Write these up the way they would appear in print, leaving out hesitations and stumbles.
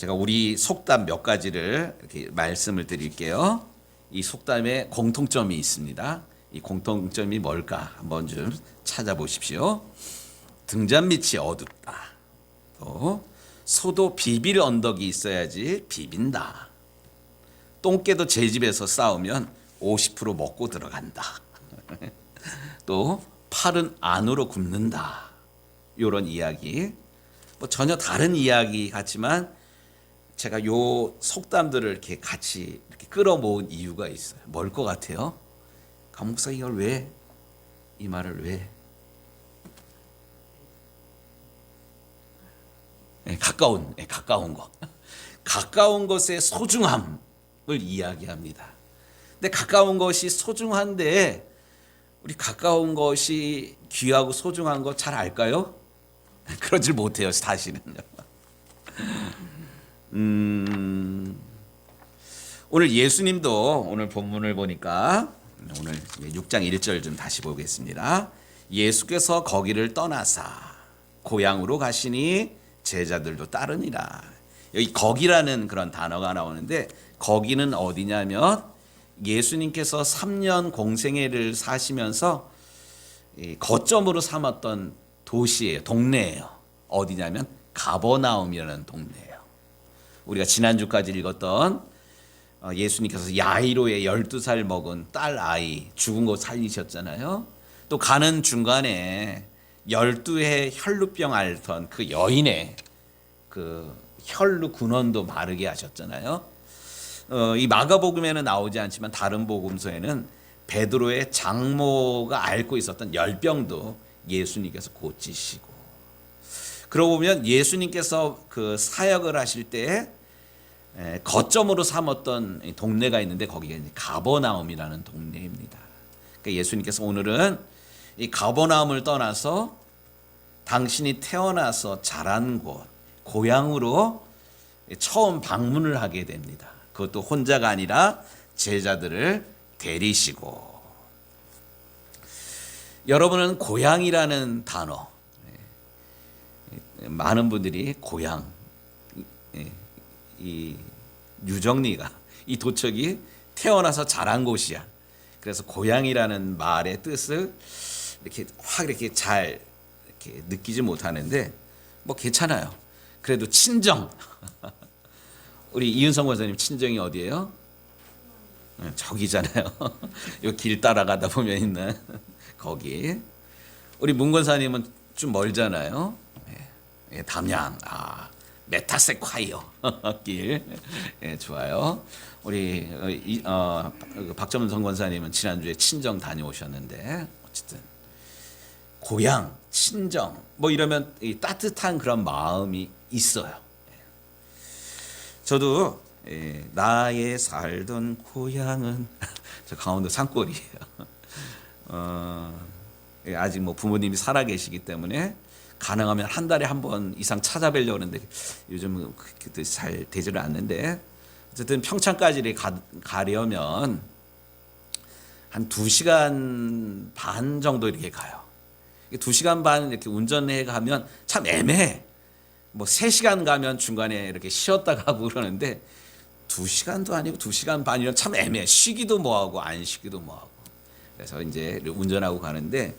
제가 우리 속담 몇 가지를 이렇게 말씀을 드릴게요. 이 속담에 공통점이 있습니다. 이 공통점이 뭘까 한번 좀 찾아보십시오. 등잔 밑이 어둡다. 또 소도 비빌 언덕이 있어야지 비빈다. 똥개도 제 집에서 싸우면 50% 먹고 들어간다. 또 팔은 안으로 굽는다. 이런 이야기. 뭐 전혀 다른 이야기 같지만 제가 요 속담들을 이렇게 같이 이렇게 끌어모은 이유가 있어요. 뭘 것 같아요? 강목사 이걸 왜? 이 말을 왜? 가까운 거. 가까운 것의 소중함을 이야기합니다. 근데 가까운 것이 소중한데 우리 가까운 것이 귀하고 소중한 거 잘 알까요? 그러질 못해요, 사실은요. 오늘 예수님도 오늘 본문을 보니까 오늘 6장 1절 좀 다시 보겠습니다. 예수께서 거기를 떠나사 고향으로 가시니 제자들도 따르니라. 여기 거기라는 그런 단어가 나오는데 거기는 어디냐면 예수님께서 3년 공생애를 사시면서 거점으로 삼았던 도시예요. 동네예요. 어디냐면 가버나움이라는 동네예요. 우리가 지난주까지 읽었던 예수님께서 야이로의 12살 먹은 딸 아이 죽은 거 살리셨잖아요. 또 가는 중간에 12해 혈루병 앓던 그 여인의 그 혈루 근원도 마르게 하셨잖아요. 이 마가복음에는 나오지 않지만 다른 복음서에는 베드로의 장모가 앓고 있었던 열병도 예수님께서 고치시고, 그러고 보면 예수님께서 그 사역을 하실 때 거점으로 삼았던 동네가 있는데 거기가 가버나움이라는 동네입니다. 그러니까 예수님께서 오늘은 이 가버나움을 떠나서 당신이 태어나서 자란 곳 고향으로 처음 방문을 하게 됩니다. 그것도 혼자가 아니라 제자들을 데리시고. 여러분은 고향이라는 단어, 많은 분들이 고향, 이 유정리가 이 도척이 태어나서 자란 곳이야. 그래서 고향이라는 말의 뜻을 이렇게 확 이렇게 잘 이렇게 느끼지 못하는데 뭐 괜찮아요. 그래도 친정. 우리 이은성 권사님 친정이 어디예요? 저기잖아요. 요 길 따라가다 보면 있는 거기. 우리 문 권사님은 좀 멀잖아요. 담양. 메타세콰이어 길. 좋아요. 우리 박점선 권사님은 지난주에 친정 다녀오셨는데 어쨌든 고향, 친정 뭐 이러면 따뜻한 그런 마음이 있어요. 저도 나의 살던 고향은 저 강원도 산골이에요. 아직 뭐 부모님이 살아계시기 때문에 가능하면 한 달에 한 번 이상 찾아뵈려고 하는데 요즘은 그렇게 잘 되지를 않는데 어쨌든 평창까지 가려면 한 2시간 반 정도 이렇게 가요. 2시간 반 이렇게 운전해 가면 참 애매해. 뭐 3시간 가면 중간에 이렇게 쉬었다 가고 그러는데 2시간도 아니고 2시간 반이면 참 애매해. 쉬기도 뭐하고 안 쉬기도 뭐하고. 그래서 이제 운전하고 가는데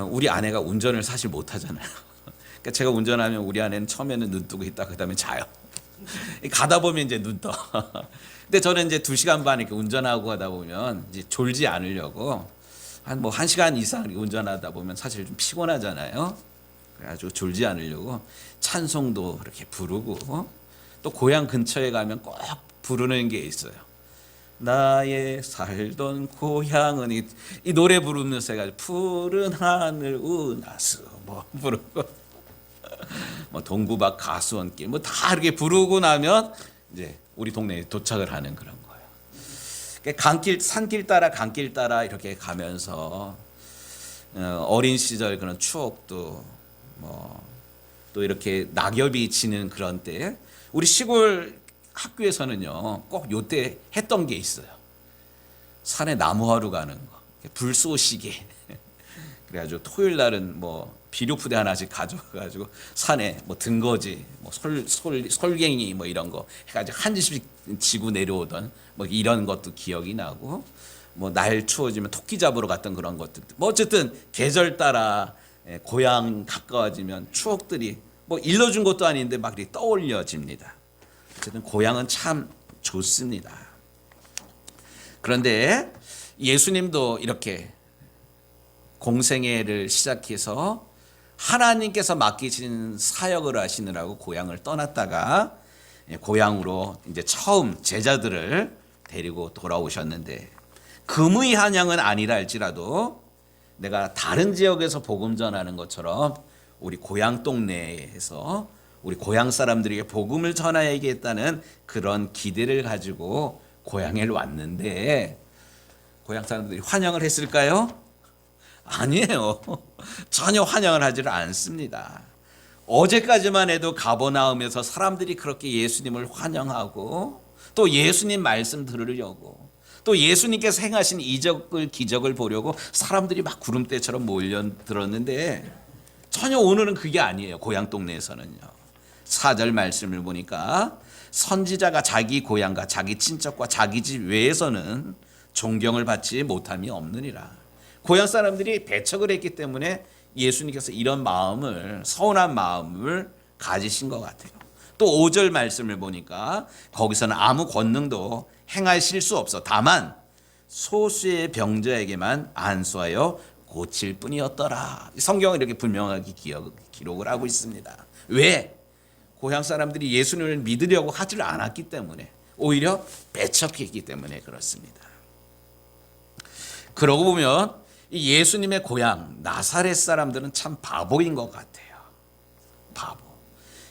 우리 아내가 운전을 사실 못하잖아요. 그러니까 제가 운전하면 우리 아내는 처음에는 눈 뜨고 있다 그다음에 자요. 가다 보면 이제 눈 떠. 근데 저는 이제 2시간 반 이렇게 운전하고 가다 보면 이제 졸지 않으려고 한 1시간 이상 운전하다 보면 사실 좀 피곤하잖아요. 그래가지고 졸지 않으려고 찬송도 이렇게 부르고 또 고향 근처에 가면 꼭 부르는 게 있어요. 나의 살던 고향은 이 노래 부르면서 해가지고 푸른 하늘 은하수 뭐 부르고 뭐 동구박 가수원길 뭐 다 이렇게 부르고 나면 이제 우리 동네에 도착을 하는 그런 거예요. 강길 산길 따라 강길 따라 이렇게 가면서 어린 시절 그런 추억도 뭐 또 이렇게 낙엽이 지는 그런 때 우리 시골 학교에서는요 꼭 요때 했던 게 있어요. 산에 나무하러 가는 거, 불 쏘시게. 그래가지고 토요일 날은 뭐 비료푸대 하나씩 가져가가지고 산에 뭐 등거지, 뭐 솔갱이 뭐 이런 거 해가지고 한 집씩 지고 내려오던 뭐 이런 것도 기억이 나고, 뭐 날 추워지면 토끼 잡으러 갔던 그런 것들, 뭐 어쨌든 계절 따라 고향 가까워지면 추억들이 뭐 일러준 것도 아닌데 막 이렇게 떠올려집니다. 어쨌든 고향은 참 좋습니다. 그런데 예수님도 이렇게 공생애를 시작해서 하나님께서 맡기신 사역을 하시느라고 고향을 떠났다가 고향으로 이제 처음 제자들을 데리고 돌아오셨는데, 금의 한양은 아니라 할지라도 내가 다른 지역에서 복음 전하는 것처럼 우리 고향 동네에서 우리 고향 사람들에게 복음을 전하야겠다는 그런 기대를 가지고 고향에 왔는데, 고향 사람들이 환영을 했을까요? 아니에요. 전혀 환영을 하지를 않습니다. 어제까지만 해도 가버나움에서 사람들이 그렇게 예수님을 환영하고 또 예수님 말씀 들으려고 또 예수님께서 행하신 이적을 기적을 보려고 사람들이 막 구름대처럼 몰려들었는데, 전혀 오늘은 그게 아니에요. 고향 동네에서는요. 4절 말씀을 보니까 선지자가 자기 고향과 자기 친척과 자기 집 외에서는 존경을 받지 못함이 없느니라. 고향 사람들이 배척을 했기 때문에 예수님께서 이런 마음을, 서운한 마음을 가지신 것 같아요. 또 5절 말씀을 보니까 거기서는 아무 권능도 행하실 수 없어 다만 소수의 병자에게만 안수하여 고칠 뿐이었더라. 성경은 이렇게 분명하게 기록을 하고 있습니다. 왜? 고향 사람들이 예수님을 믿으려고 하질 않았기 때문에, 오히려 배척했기 때문에 그렇습니다. 그러고 보면 이 예수님의 고향 나사렛 사람들은 참 바보인 것 같아요. 바보.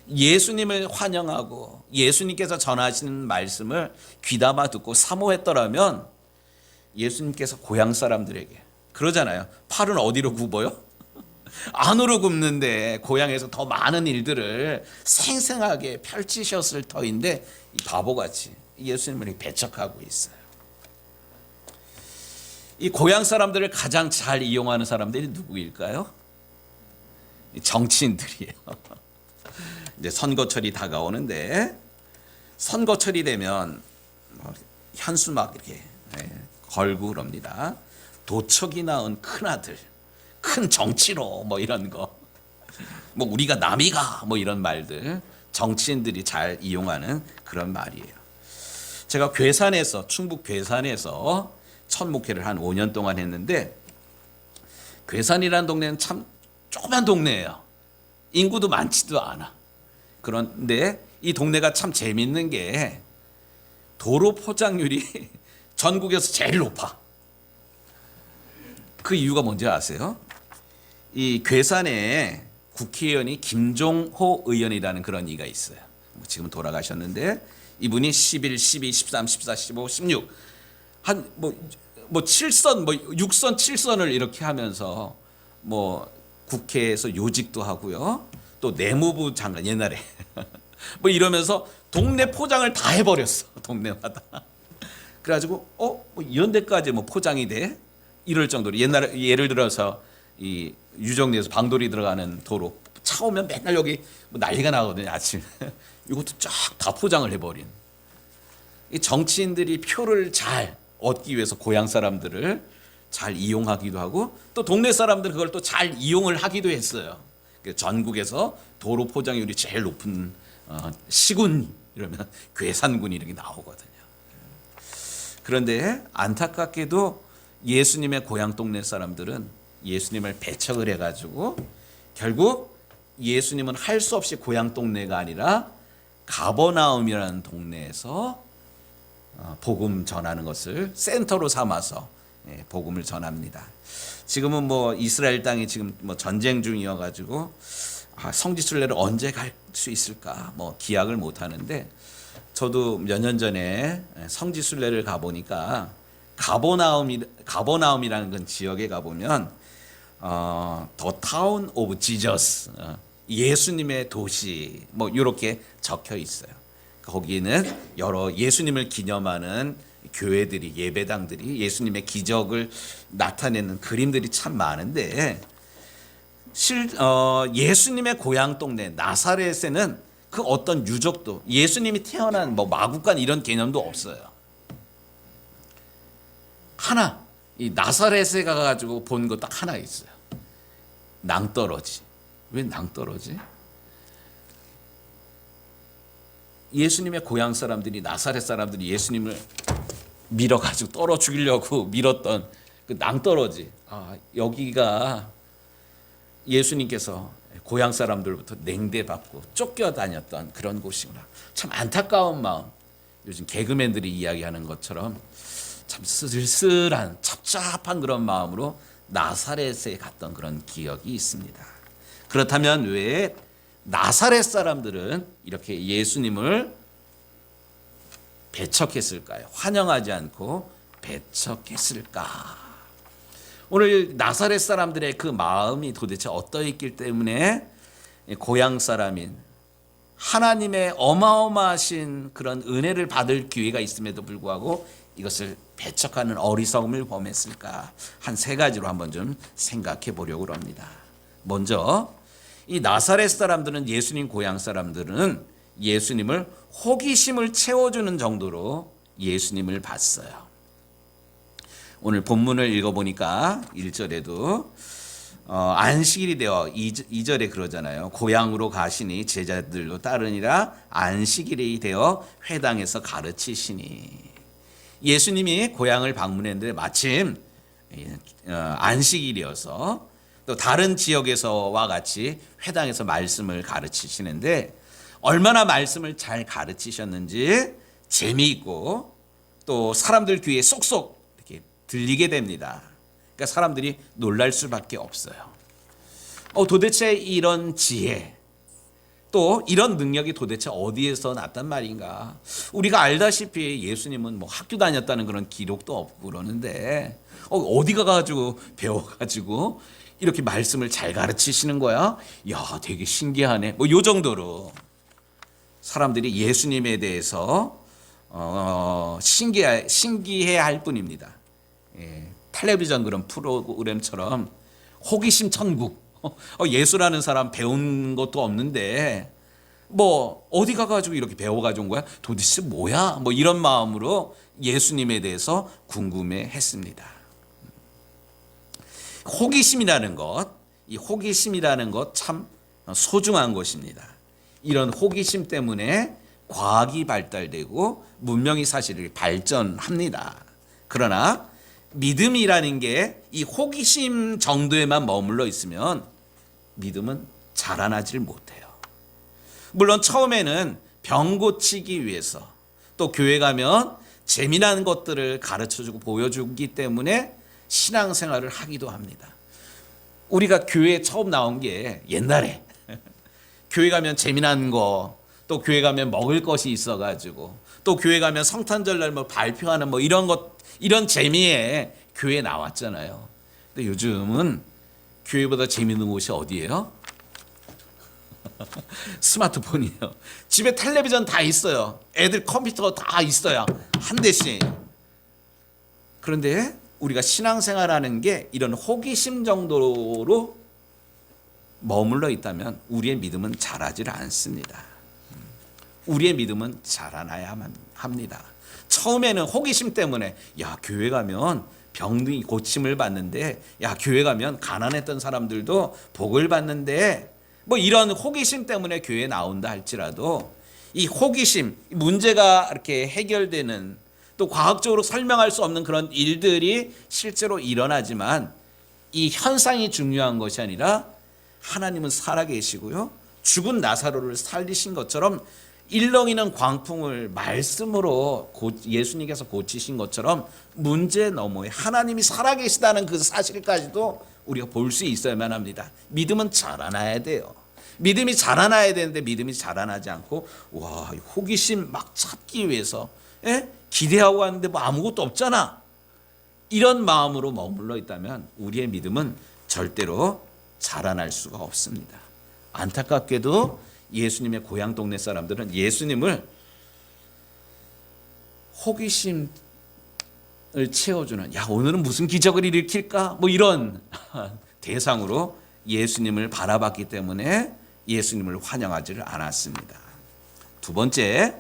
예수님을 환영하고 예수님께서 전하시는 말씀을 귀담아 듣고 사모했더라면 예수님께서 고향 사람들에게 그러잖아요. 팔은 어디로 굽어요? 안으로 굽는데 고향에서 더 많은 일들을 생생하게 펼치셨을 터인데 이 바보같이 예수님을 배척하고 있어요. 이 고향 사람들을 가장 잘 이용하는 사람들이 누구일까요? 정치인들이에요. 이제 선거철이 다가오는데, 선거철이 되면 현수막 이렇게 걸고 그럽니다. 도척이 낳은 큰 아들, 큰 정치로 뭐 이런 거, 뭐 우리가 남이가 뭐 이런 말들, 정치인들이 잘 이용하는 그런 말이에요. 제가 괴산에서, 충북 괴산에서 첫 목회를 한 5년 동안 했는데, 괴산이라는 동네는 참 조그만 동네예요. 인구도 많지도 않아. 그런데 이 동네가 참 재밌는 게 도로 포장률이 전국에서 제일 높아. 그 이유가 뭔지 아세요? 이 괴산에 국회의원이 김종호 의원이라는 그런 이가 있어요. 지금 돌아가셨는데 이분이 11, 12, 13, 14, 15, 16 한 뭐 7선, 뭐 6선, 7선을 이렇게 하면서 뭐 국회에서 요직도 하고요. 또 내무부 장관 옛날에 뭐 이러면서 동네 포장을 다 해버렸어. 동네마다. 그래가지고 뭐 이런 데까지 뭐 포장이 돼? 이럴 정도로 옛날에 예를 들어서 이 유정리에서 방돌이 들어가는 도로 차 오면 맨날 여기 뭐 난리가 나거든요. 아침에 이것도 쫙 다 포장을 해버린. 이 정치인들이 표를 잘 얻기 위해서 고향 사람들을 잘 이용하기도 하고 또 동네 사람들 그걸 또 잘 이용을 하기도 했어요. 전국에서 도로 포장률이 제일 높은 시군 이러면 괴산군이 이렇게 나오거든요. 그런데 안타깝게도 예수님의 고향 동네 사람들은 예수님을 배척을 해가지고 결국 예수님은 할 수 없이 고향 동네가 아니라 가버나움이라는 동네에서 복음 전하는 것을 센터로 삼아서 복음을 전합니다. 지금은 뭐 이스라엘 땅이 지금 뭐 전쟁 중이어가지고 성지순례를 언제 갈 수 있을까 뭐 기약을 못 하는데, 저도 몇 년 전에 성지순례를 가 보니까 가버나움이라는 그 지역에 가 보면 The Town of Jesus, 예수님의 도시 뭐 이렇게 적혀 있어요. 거기는 여러 예수님을 기념하는 교회들이, 예배당들이 예수님의 기적을 나타내는 그림들이 참 많은데, 예수님의 고향 동네 나사렛에는 그 어떤 유적도, 예수님이 태어난 뭐 마구간 이런 개념도 없어요. 하나, 이 나사렛에 가가지고 본 거 딱 하나 있어요. 낭떠러지. 왜 낭떠러지? 예수님의 고향 사람들이, 나사렛 사람들이 예수님을 밀어가지고 떨어 죽이려고 밀었던 그 낭떠러지. 여기가 예수님께서 고향 사람들부터 냉대받고 쫓겨다녔던 그런 곳이구나. 참 안타까운 마음. 요즘 개그맨들이 이야기하는 것처럼 참 쓸쓸한 찹찹한 그런 마음으로 나사렛에 갔던 그런 기억이 있습니다. 그렇다면 왜 나사렛 사람들은 이렇게 예수님을 배척했을까요? 환영하지 않고 배척했을까? 오늘 나사렛 사람들의 그 마음이 도대체 어떠했기 때문에 고향 사람인 하나님의 어마어마하신 그런 은혜를 받을 기회가 있음에도 불구하고 이것을 배척하는 어리석음을 범했을까? 한 세 가지로 한번 좀 생각해 보려고 합니다. 먼저 이 나사렛 사람들은, 예수님 고향 사람들은 예수님을 호기심을 채워주는 정도로 예수님을 봤어요. 오늘 본문을 읽어보니까 1절에도 안식일이 되어 2절에 그러잖아요. 고향으로 가시니 제자들로 따르니라 안식일이 되어 회당에서 가르치시니. 예수님이 고향을 방문했는데 마침 안식일이어서 또 다른 지역에서와 같이 회당에서 말씀을 가르치시는데 얼마나 말씀을 잘 가르치셨는지 재미있고 또 사람들 귀에 쏙쏙 이렇게 들리게 됩니다. 그러니까 사람들이 놀랄 수밖에 없어요. 도대체 이런 지혜, 또 이런 능력이 도대체 어디에서 났단 말인가? 우리가 알다시피 예수님은 뭐 학교 다녔다는 그런 기록도 없고 그러는데 어디 가가지고 배워가지고 이렇게 말씀을 잘 가르치시는 거야? 야, 되게 신기하네. 뭐 요 정도로 사람들이 예수님에 대해서 신기해할 뿐입니다. 텔레비전 그런 프로그램처럼 호기심 천국. 예수라는 사람 배운 것도 없는데 뭐 어디 가가지고 이렇게 배워가지고 온 거야? 도대체 뭐야? 뭐 이런 마음으로 예수님에 대해서 궁금해했습니다. 호기심이라는 것, 이 호기심이라는 것 참 소중한 것입니다. 이런 호기심 때문에 과학이 발달되고 문명이 사실 발전합니다. 그러나 믿음이라는 게 이 호기심 정도에만 머물러 있으면 믿음은 자라나질 못해요. 물론 처음에는 병 고치기 위해서, 또 교회 가면 재미난 것들을 가르쳐주고 보여주기 때문에 신앙생활을 하기도 합니다. 우리가 교회에 처음 나온 게 옛날에 교회 가면 재미난 거, 또 교회 가면 먹을 것이 있어가지고, 또 교회 가면 성탄절날 뭐 발표하는 뭐 이런 것, 이런 재미에 교회에 나왔잖아요. 근데 요즘은 교회보다 재미있는 곳이 어디예요? 스마트폰이에요. 집에 텔레비전 다 있어요. 애들 컴퓨터 다 있어요. 한 대씩. 그런데 우리가 신앙생활하는 게 이런 호기심 정도로 머물러 있다면 우리의 믿음은 자라질 않습니다. 우리의 믿음은 자라나야만 합니다. 처음에는 호기심 때문에 야, 교회 가면 병이 고침을 받는데, 야, 교회 가면 가난했던 사람들도 복을 받는데, 뭐 이런 호기심 때문에 교회에 나온다 할지라도 이 호기심, 문제가 이렇게 해결되는, 또 과학적으로 설명할 수 없는 그런 일들이 실제로 일어나지만 이 현상이 중요한 것이 아니라 하나님은 살아계시고요, 죽은 나사로를 살리신 것처럼 일렁이는 광풍을 말씀으로 예수님께서 고치신 것처럼 문제 너머에 하나님이 살아계시다는 그 사실까지도 우리가 볼 수 있어야만 합니다. 믿음은 자라나야 돼요. 믿음이 자라나야 되는데 믿음이 자라나지 않고 와, 호기심 막 찾기 위해서 기대하고 왔는데 뭐 아무것도 없잖아, 이런 마음으로 머물러 있다면 우리의 믿음은 절대로 자라날 수가 없습니다. 안타깝게도 예수님의 고향 동네 사람들은 예수님을 호기심을 채워주는, 야, 오늘은 무슨 기적을 일으킬까? 뭐 이런 대상으로 예수님을 바라봤기 때문에 예수님을 환영하지를 않았습니다. 두 번째,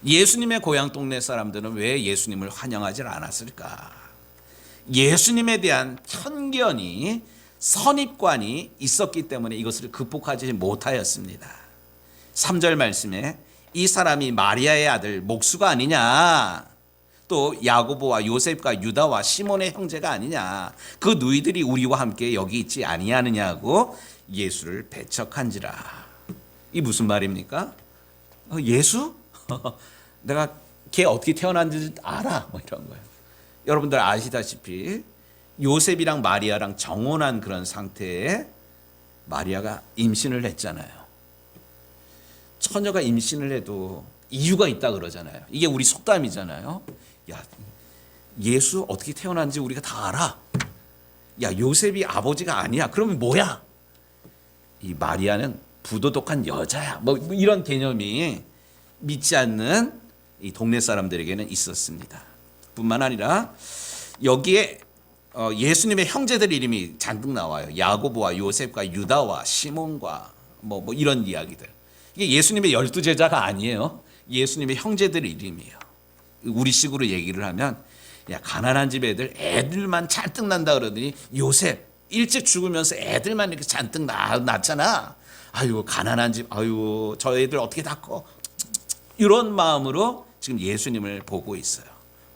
예수님의 고향 동네 사람들은 왜 예수님을 환영하지 않았을까? 예수님에 대한 편견이, 선입관이 있었기 때문에 이것을 극복하지 못하였습니다. 3절 말씀에 이 사람이 마리아의 아들 목수가 아니냐, 또 야고보와 요셉과 유다와 시몬의 형제가 아니냐, 그 누이들이 우리와 함께 여기 있지 아니하느냐고 예수를 배척한지라. 이 무슨 말입니까? 예수? 내가 걔 어떻게 태어났는지 알아, 뭐 이런 거예요. 여러분들 아시다시피 요셉이랑 마리아랑 정혼한 그런 상태에 마리아가 임신을 했잖아요. 처녀가 임신을 해도 이유가 있다 그러잖아요. 이게 우리 속담이잖아요. 야, 예수 어떻게 태어난지 우리가 다 알아. 야, 요셉이 아버지가 아니야. 그러면 뭐야? 이 마리아는 부도덕한 여자야. 뭐 이런 개념이 믿지 않는 이 동네 사람들에게는 있었습니다. 뿐만 아니라 여기에 예수님의 형제들 이름이 잔뜩 나와요. 야고보와 요셉과 유다와 시몬과 뭐 이런 이야기들. 이게 예수님의 12제자가 아니에요. 예수님의 형제들 이름이에요. 우리식으로 얘기를 하면, 야, 가난한 집 애들만 잔뜩 난다 그러더니 요셉 일찍 죽으면서 애들만 이렇게 잔뜩 낳잖아. 아유, 가난한 집, 아유, 저 애들 어떻게 다 커? 이런 마음으로 지금 예수님을 보고 있어요.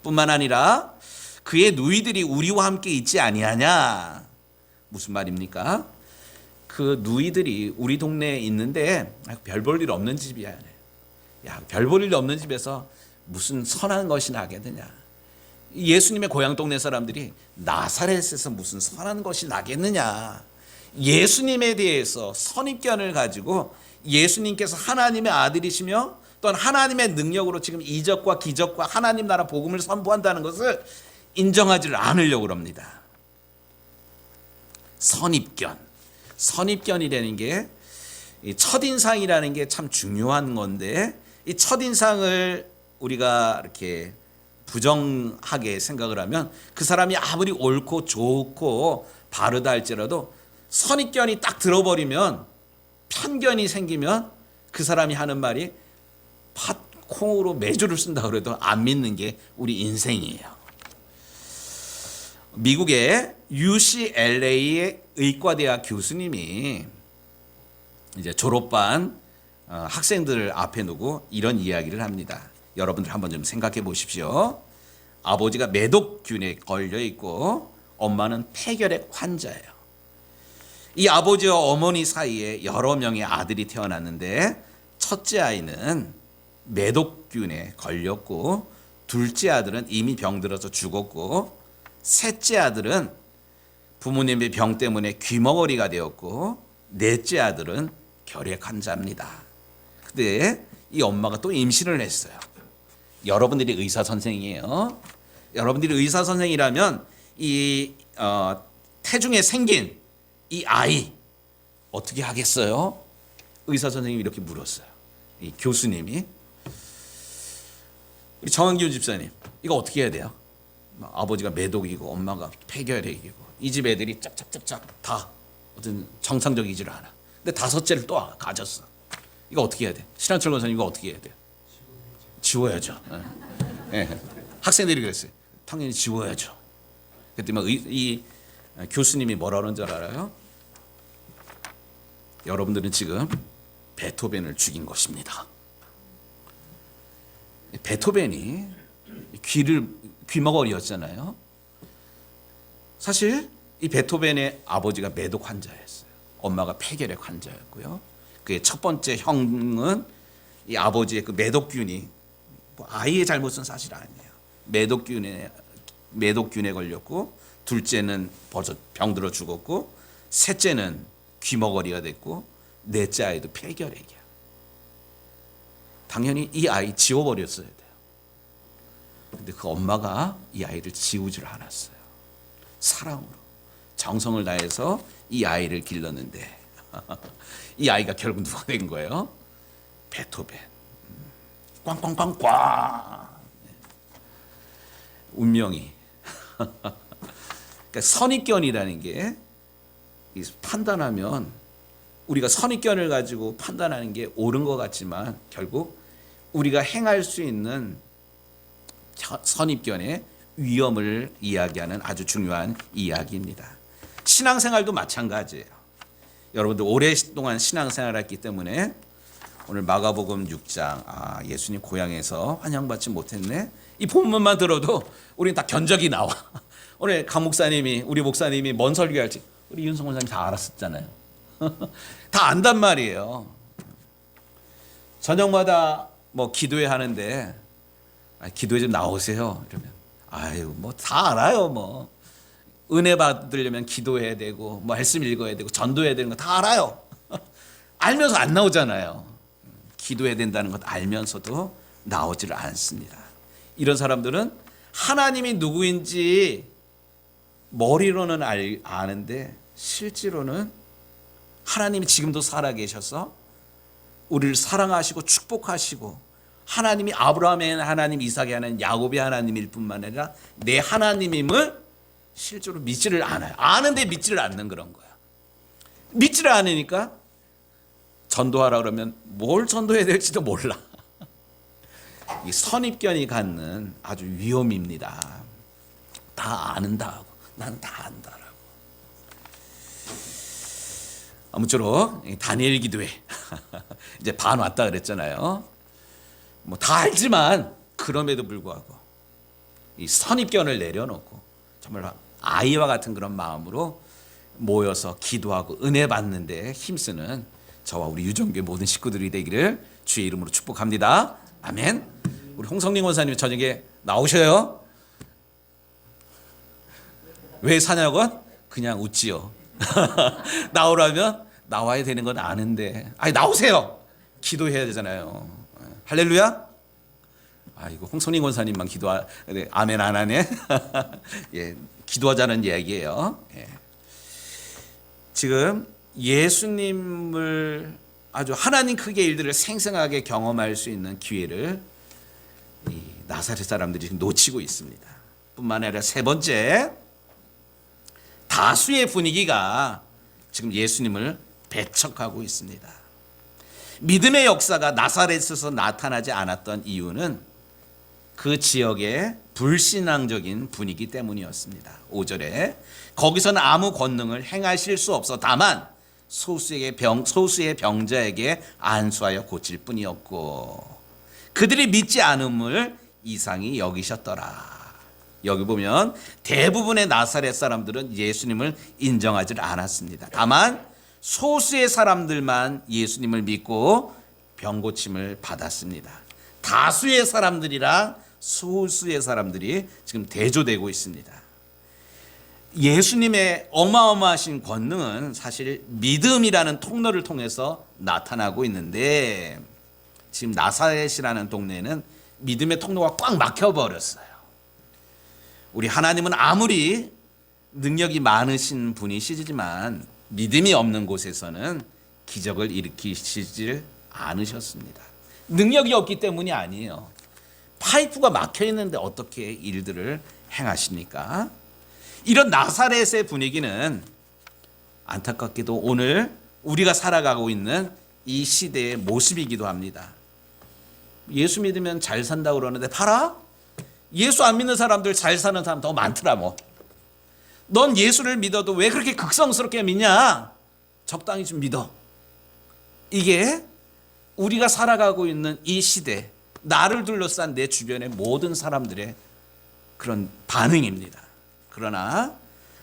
뿐만 아니라 그의 누이들이 우리와 함께 있지 아니하냐. 무슨 말입니까? 그 누이들이 우리 동네에 있는데 별 볼 일 없는 집이야. 야, 별 볼 일 없는 집에서 무슨 선한 것이 나겠느냐. 예수님의 고향 동네 사람들이 나사렛에서 무슨 선한 것이 나겠느냐. 예수님에 대해서 선입견을 가지고 예수님께서 하나님의 아들이시며 또한 하나님의 능력으로 지금 이적과 기적과 하나님 나라 복음을 선포한다는 것을 인정하지를 않으려고 합니다. 선입견이라는 게, 첫인상이라는 게 참 중요한 건데, 이 첫인상을 우리가 이렇게 부정하게 생각을 하면 그 사람이 아무리 옳고 좋고 바르다 할지라도 선입견이 딱 들어버리면, 편견이 생기면 그 사람이 하는 말이 콩으로 매주를 쓴다 그래도 안 믿는 게 우리 인생이에요. 미국의 UCLA의 의과대학 교수님이 이제 졸업반 학생들을 앞에 두고 이런 이야기를 합니다. 여러분들 한번 좀 생각해 보십시오. 아버지가 매독균에 걸려 있고 엄마는 폐결핵 환자예요. 이 아버지와 어머니 사이에 여러 명의 아들이 태어났는데, 첫째 아이는 매독균에 걸렸고, 둘째 아들은 이미 병들어서 죽었고, 셋째 아들은 부모님의 병 때문에 귀머거리가 되었고, 넷째 아들은 결핵 환자입니다. 근데 이 엄마가 또 임신을 했어요. 여러분들이 의사 선생이에요. 여러분들이 의사 선생이라면 이 태중에 생긴 이 아이 어떻게 하겠어요? 의사 선생님이 이렇게 물었어요. 이 교수님이, 우리 정한규 집사님, 이거 어떻게 해야 돼요? 아버지가 매독이고 엄마가 폐결핵이고 이 집 애들이 짝짝짝짝 다 어떤 정상적이지를 않아. 근데 다섯째를 또 가졌어. 이거 어떻게 해야 돼? 신한철 권사님, 이거 어떻게 해야 돼요? 지워야죠. 네. 학생들이 그랬어요. 당연히 지워야죠. 그랬더니 이 교수님이 뭐라 그러는 줄 알아요? 여러분들은 지금 베토벤을 죽인 것입니다. 베토벤이 귀머거리였잖아요. 사실 이 베토벤의 아버지가 매독 환자였어요. 엄마가 폐결핵 환자였고요. 그의 첫 번째 형은 이 아버지의 그 매독균이, 아이의 잘못은 사실 아니에요. 매독균에 걸렸고, 둘째는 벌써 병들어 죽었고, 셋째는 귀머거리가 됐고, 넷째 아이도 폐결핵이야. 당연히 이 아이 지워버렸어야 돼요. 근데 그 엄마가 이 아이를 지우질 않았어요. 사랑으로, 정성을 다해서 이 아이를 길렀는데 이 아이가 결국 누가 된 거예요? 베토벤. 꽝꽝꽝꽝. 운명이. 그러니까 선입견이라는 게 판단하면 우리가 선입견을 가지고 판단하는 게 옳은 것 같지만 결국 우리가 행할 수 있는 선입견의 위험을 이야기하는 아주 중요한 이야기입니다. 신앙생활도 마찬가지예요. 여러분들 오랫동안 신앙생활했기 때문에 오늘 마가복음 6장 예수님 고향에서 환영받지 못했네. 이 본문만 들어도 우리는 다 견적이 나와. 오늘 강 목사님이 우리 목사님이 뭔 설교할지 우리 윤성 원장님 다 알았었잖아요. 다 안단 말이에요. 저녁마다 뭐 기도회 하는데 기도회 좀 나오세요. 이러면 아유 뭐 다 알아요. 뭐 은혜 받으려면 기도해야 되고 뭐 말씀 읽어야 되고 전도해야 되는 거 다 알아요. 알면서 안 나오잖아요. 기도해야 된다는 것 알면서도 나오지를 않습니다. 이런 사람들은 하나님이 누구인지 머리로는 아는데 실제로는 하나님이 지금도 살아계셔서 우리를 사랑하시고 축복하시고 하나님이 아브라함의 하나님, 이삭의 하나님, 야곱의 하나님일 뿐만 아니라 내 하나님임을 실제로 믿지를 않아요. 아는데 믿지를 않는 그런 거야. 믿지를 않으니까 전도하라 그러면 뭘 전도해야 될지도 몰라. 이 선입견이 갖는 아주 위험입니다. 다 아는다 하고 나는 다 안다라고. 아무쪼록 다니엘 기도회 이제 반 왔다 그랬잖아요. 뭐 다 알지만 그럼에도 불구하고 이 선입견을 내려놓고 정말 아이와 같은 그런 마음으로 모여서 기도하고 은혜 받는데 힘쓰는 저와 우리 유종교회 모든 식구들이 되기를 주의 이름으로 축복합니다. 아멘. 우리 홍성림 원사님 저녁에 나오셔요. 왜 사냐고? 그냥 웃지요. 나오라면 나와야 되는 건 아는데 아니 나오세요. 기도해야 되잖아요. 할렐루야. 이거 홍성림 원사님만 아멘 안 하네. 예, 기도하자는 이야기예요. 예. 지금 예수님을 아주 하나님 크게 일들을 생생하게 경험할 수 있는 기회를 이 나사렛 사람들이 지금 놓치고 있습니다. 뿐만 아니라 세 번째, 다수의 분위기가 지금 예수님을 배척하고 있습니다. 믿음의 역사가 나사렛에서 나타나지 않았던 이유는 그 지역의 불신앙적인 분위기 때문이었습니다. 5절에 거기서는 아무 권능을 행하실 수 없어 다만 소수의 병자에게 안수하여 고칠 뿐이었고 그들이 믿지 않음을 이상히 여기셨더라. 여기 보면 대부분의 나사렛 사람들은 예수님을 인정하지 않았습니다. 다만 소수의 사람들만 예수님을 믿고 병고침을 받았습니다. 다수의 사람들이랑 소수의 사람들이 지금 대조되고 있습니다. 예수님의 어마어마하신 권능은 사실 믿음이라는 통로를 통해서 나타나고 있는데 지금 나사렛이라는 동네에는 믿음의 통로가 꽉 막혀버렸어요. 우리 하나님은 아무리 능력이 많으신 분이시지만 믿음이 없는 곳에서는 기적을 일으키시질 않으셨습니다. 능력이 없기 때문이 아니에요. 파이프가 막혀 있는데 어떻게 일들을 행하십니까? 이런 나사렛의 분위기는 안타깝게도 오늘 우리가 살아가고 있는 이 시대의 모습이기도 합니다. 예수 믿으면 잘 산다고 그러는데 봐라. 예수 안 믿는 사람들 잘 사는 사람 더 많더라 뭐. 넌 예수를 믿어도 왜 그렇게 극성스럽게 믿냐? 적당히 좀 믿어. 이게 우리가 살아가고 있는 이 시대, 나를 둘러싼 내 주변의 모든 사람들의 그런 반응입니다. 그러나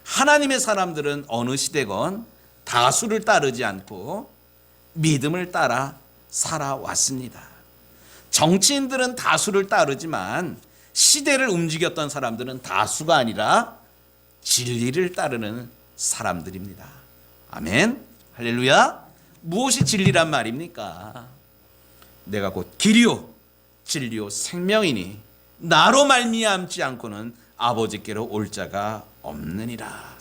하나님의 사람들은 어느 시대건 다수를 따르지 않고 믿음을 따라 살아왔습니다. 정치인들은 다수를 따르지만 시대를 움직였던 사람들은 다수가 아니라 진리를 따르는 사람들입니다. 아멘. 할렐루야. 무엇이 진리란 말입니까? 내가 곧 길이요 진리요 생명이니 나로 말미암지 않고는 아버지께로 올 자가 없느니라.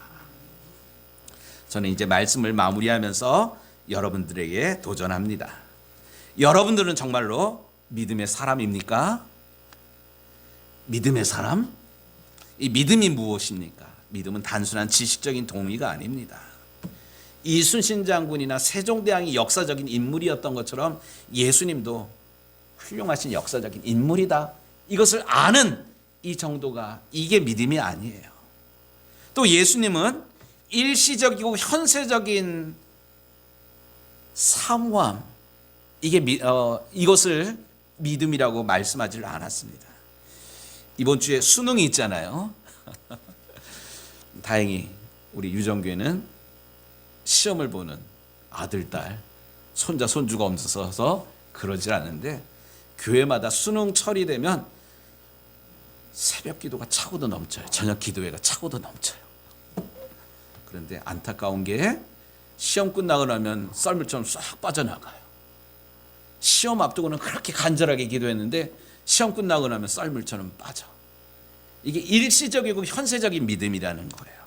저는 이제 말씀을 마무리하면서 여러분들에게 도전합니다. 여러분들은 정말로 믿음의 사람입니까? 믿음의 사람? 이 믿음이 무엇입니까? 믿음은 단순한 지식적인 동의가 아닙니다. 이순신 장군이나 세종대왕이 역사적인 인물이었던 것처럼 예수님도 훌륭하신 역사적인 인물이다. 이것을 아는 이 정도가 이게 믿음이 아니에요. 또 예수님은 일시적이고 현세적인 사모함 이것을 믿음이라고 말씀하지 않았습니다. 이번 주에 수능이 있잖아요. 다행히 우리 유정교회는 시험을 보는 아들, 딸, 손자, 손주가 없어서 그러질 않는데 교회마다 수능 처리되면 새벽 기도가 차고도 넘쳐요. 저녁 기도회가 차고도 넘쳐요. 그런데 안타까운 게 시험 끝나고 나면 썰물처럼 싹 빠져나가요. 시험 앞두고는 그렇게 간절하게 기도했는데 시험 끝나고 나면 썰물처럼 빠져. 이게 일시적이고 현세적인 믿음이라는 거예요.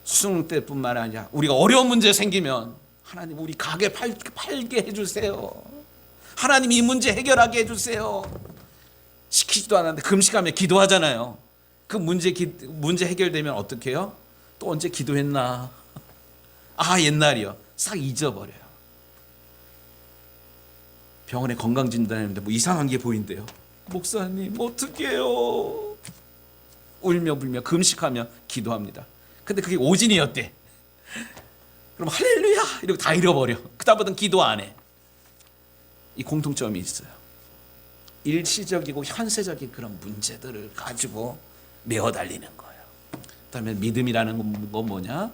수능 때뿐만 아니라 우리가 어려운 문제 생기면 하나님 우리 가게 팔게 해주세요. 하나님 이 문제 해결하게 해주세요. 시키지도 않았는데 금식하며 기도하잖아요. 그 문제 해결되면 어떻게 해요? 또 언제 기도했나? 아, 옛날이요. 싹 잊어버려요. 병원에 건강진단했는데 뭐 이상한 게 보인대요. 목사님 어떡해요? 울며 불며 금식하며 기도합니다. 근데 그게 오진이었대. 그럼 할렐루야 이러고 다 잃어버려. 그다음부터는 기도 안 해. 이 공통점이 있어요. 일시적이고 현세적인 그런 문제들을 가지고 메어 달리는 거예요. 그다음에 믿음이라는 건 뭐냐?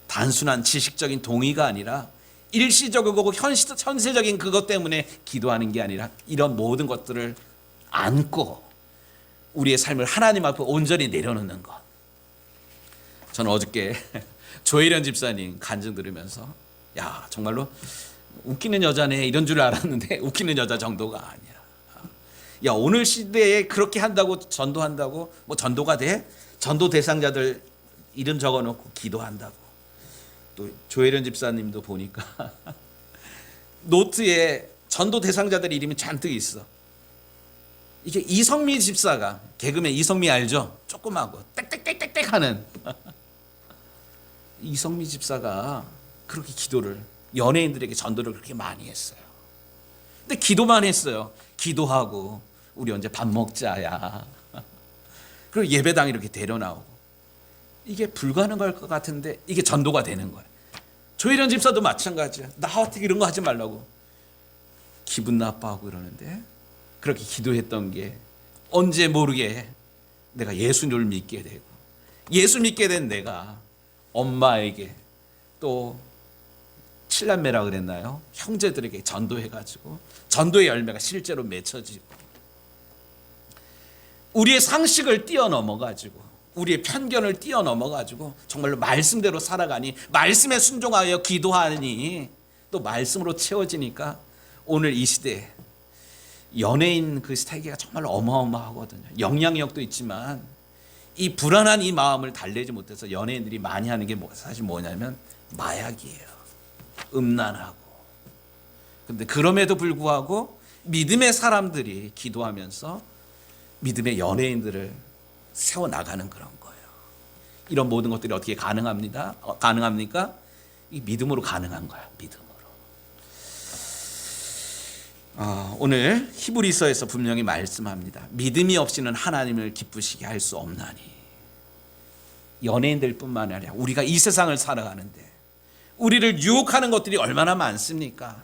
단순한 지식적인 동의가 아니라 일시적이고 현세적인 그것 때문에 기도하는 게 아니라 이런 모든 것들을 안고 우리의 삶을 하나님 앞에 온전히 내려놓는 것. 저는 어저께 조혜련 집사님 간증 들으면서 야 정말로 웃기는 여자네 이런 줄 알았는데 웃기는 여자 정도가 아니야. 야 오늘 시대에 그렇게 한다고 전도한다고 뭐 전도가 돼? 전도 대상자들 이름 적어놓고 기도한다고. 또 조혜련 집사님도 보니까 노트에 전도 대상자들 이름이 잔뜩 있어. 이게 이성미 집사가 개그맨 이성미 알죠? 조그마하고 땡땡땡땡땡 하는 이성미 집사가 그렇게 기도를 연예인들에게 전도를 그렇게 많이 했어요. 근데 기도만 했어요. 기도하고 우리 언제 밥 먹자야. 그리고 예배당 이렇게 데려나오고 이게 불가능할 것 같은데 이게 전도가 되는 거예요. 조혜련 집사도 마찬가지야. 나한테 이런 거 하지 말라고 기분 나빠하고 그러는데 그렇게 기도했던 게 언제 모르게 내가 예수님을 믿게 되고 예수 믿게 된 내가 엄마에게 또 칠남매라 그랬나요? 형제들에게 전도해가지고 전도의 열매가 실제로 맺혀지고 우리의 상식을 뛰어넘어가지고 우리의 편견을 뛰어넘어가지고 정말로 말씀대로 살아가니 말씀에 순종하여 기도하니 또 말씀으로 채워지니까 오늘 이 시대에 연예인 그 세계가 정말 어마어마하거든요. 영향력도 있지만 이 불안한 이 마음을 달래지 못해서 연예인들이 많이 하는 게 사실 뭐냐면 마약이에요. 음란하고. 근데 그럼에도 불구하고 믿음의 사람들이 기도하면서 믿음의 연예인들을 세워나가는 그런 거예요. 이런 모든 것들이 어떻게 가능합니까? 이 믿음으로 가능한 거야. 믿음으로. 오늘 히브리서에서 분명히 말씀합니다. 믿음이 없이는 하나님을 기쁘시게 할 수 없나니. 연예인들 뿐만 아니라 우리가 이 세상을 살아가는데 우리를 유혹하는 것들이 얼마나 많습니까?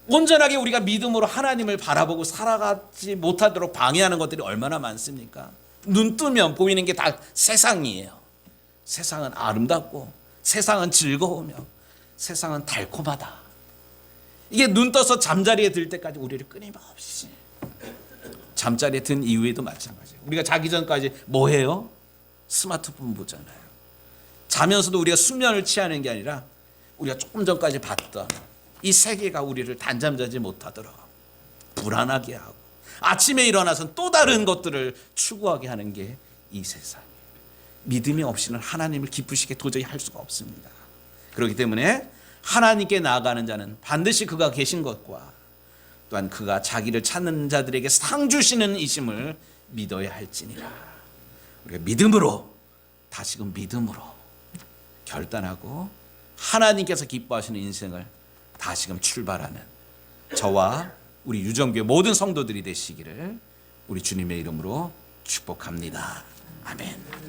온전하게 우리가 믿음으로 하나님을 바라보고 살아가지 못하도록 방해하는 것들이 얼마나 많습니까? 눈 뜨면 보이는 게 다 세상이에요. 세상은 아름답고 세상은 즐거우며 세상은 달콤하다. 이게 눈 떠서 잠자리에 들 때까지 우리를 끊임없이 잠자리에 든 이후에도 마찬가지예요. 우리가 자기 전까지 뭐 해요? 스마트폰 보잖아요. 자면서도 우리가 수면을 취하는 게 아니라 우리가 조금 전까지 봤던 이 세계가 우리를 단잠 자지 못하도록 불안하게 하고 아침에 일어나서 또 다른 것들을 추구하게 하는 게 이 세상이에요. 믿음이 없이는 하나님을 기쁘시게 도저히 할 수가 없습니다. 그렇기 때문에 하나님께 나아가는 자는 반드시 그가 계신 것과 또한 그가 자기를 찾는 자들에게 상 주시는 이심을 믿어야 할지니라. 우리가 믿음으로 다시금 믿음으로 결단하고 하나님께서 기뻐하시는 인생을 다시금 출발하는 저와 우리 유정교회 모든 성도들이 되시기를 우리 주님의 이름으로 축복합니다. 아멘.